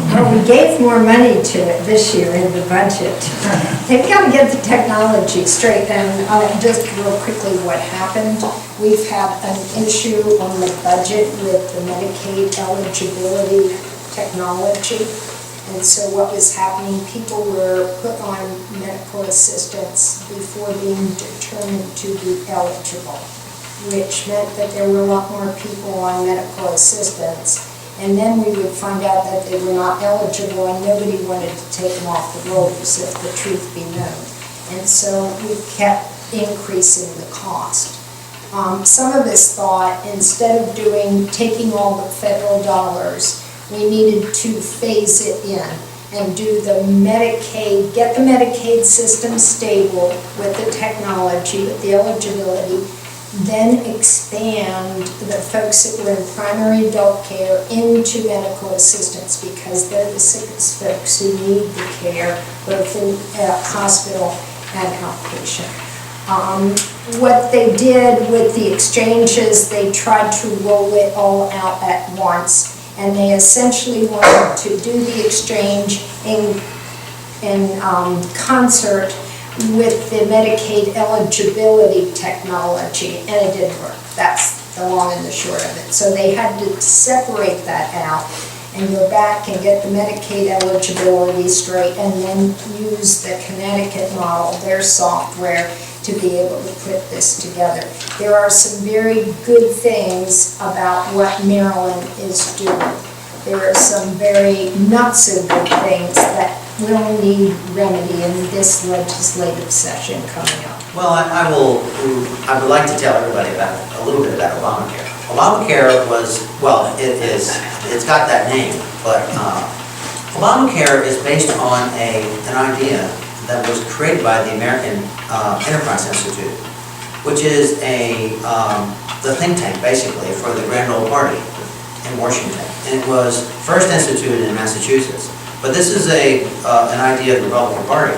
Well, we gave more money to it this year in the budget. They've got to get the technology straight. And just real quickly what happened, we've had an issue on the budget with the Medicaid eligibility technology. And so what was happening, people were put on medical assistance before being determined to be eligible, which meant that there were a lot more people on medical assistance. And then we would find out that they were not eligible and nobody wanted to take them off the rolls, if the truth be known. And so we kept increasing the cost. Some of us thought instead of taking all the federal dollars, we needed to phase it in and do the Medicaid, get the Medicaid system stable with the technology, with the eligibility, then expand the folks that were in primary adult care into medical assistance, because they're the sickest folks who need the care, both in hospital and outpatient. What they did with the exchanges, they tried to roll it all out at once, and they essentially wanted to do the exchange in concert with the Medicaid eligibility technology, and it didn't work. That's the long and the short of it. So they had to separate that out and go back and get the Medicaid eligibility straight, and then use the Connecticut model, their software, to be able to put this together. There are some very good things about what Maryland is doing. There are some very not so good things that will need remedy in this legislative session coming up. Well, I would like to tell everybody a little bit about Obamacare. Obamacare was, well, it's got that name, but Obamacare is based on an idea that was created by the American Enterprise Institute, which is the think tank, basically, for the Grand Old Party in Washington. And it was first instituted in Massachusetts. But this is an idea of the Republican Party.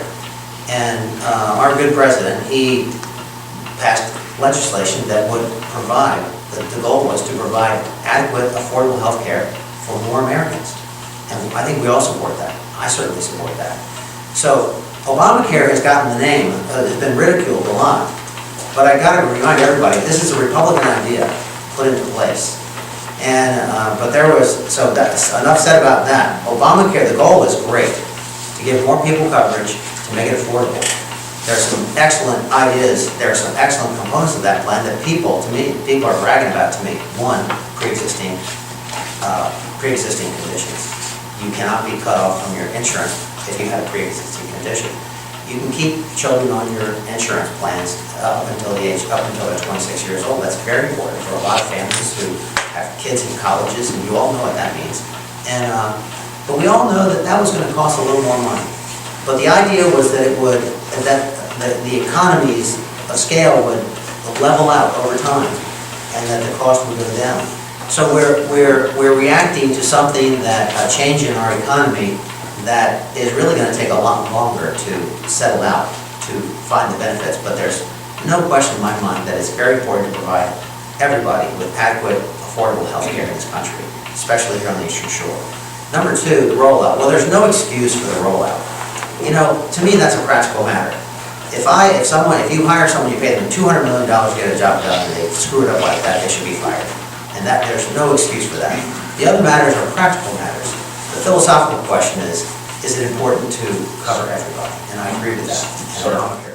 And our good president, he passed legislation that would provide, the goal was to provide adequate, affordable health care for more Americans. And I think we all support that. I certainly support that. So Obamacare has gotten the name, it's been ridiculed a lot. But I got to remind everybody, this is a Republican idea put into place. And, but there was, so that's enough said about that. Obamacare, the goal is great, to give more people coverage, to make it affordable. There's some excellent ideas, there are some excellent components of that plan that people are bragging about to me. One, pre-existing conditions. You cannot be cut off from your insurance if you have a pre-existing condition. You can keep children on your insurance plans up until they're 26 years old. That's very important for a lot of families who have kids in colleges, and you all know what that means. And but we all know that was going to cost a little more money. But the idea was that the economies of scale would level out over time, and that the cost would go down. So we're reacting to something that a change in our economy that is really going to take a lot longer to settle out, to find the benefits. But there's no question in my mind that it's very important to provide everybody with adequate, affordable health care in this country, especially here on the Eastern Shore. Number two, the rollout. Well, there's no excuse for the rollout. You know, to me, that's a practical matter. If you hire someone, you pay them $200 million to get a job done, and they screw it up like that, they should be fired. And there's no excuse for that. The other matters are practical matters. The philosophical question is it important to cover everybody? And I agree with that.